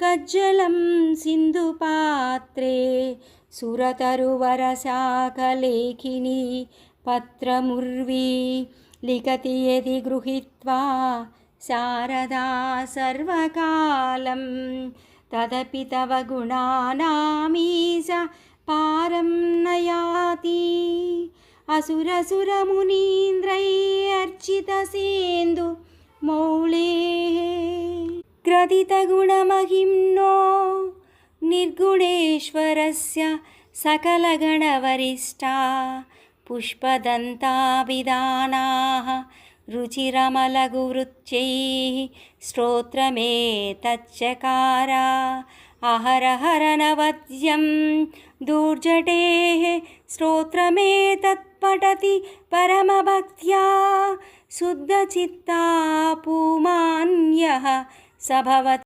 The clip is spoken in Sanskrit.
कज्जलं सिन्धुपात्रे सुरतरुवरशाखलेखिनी पत्रमुर्वी लिखति यदि गृहीत्वा शारदा सर्वकालं तदपि तव गुणानामीश पारं न याति असुरसुरमुनीन्द्रैरर्चितसेन्दु मौलेः ग्रथितगुणमहिम्नो निर्गुणेश्वरस्य सकलगणवरिष्ठा पुष्पदन्ताभिधानाः रुचिरमलघुवृत्यैः स्तोत्रमेतच्चकार अहरहरनवद्यं दुर्जटेः स्तोत्रमेतत्पठति परमभक्त्या शुद्धचित्ता पुमान्यः स भवति।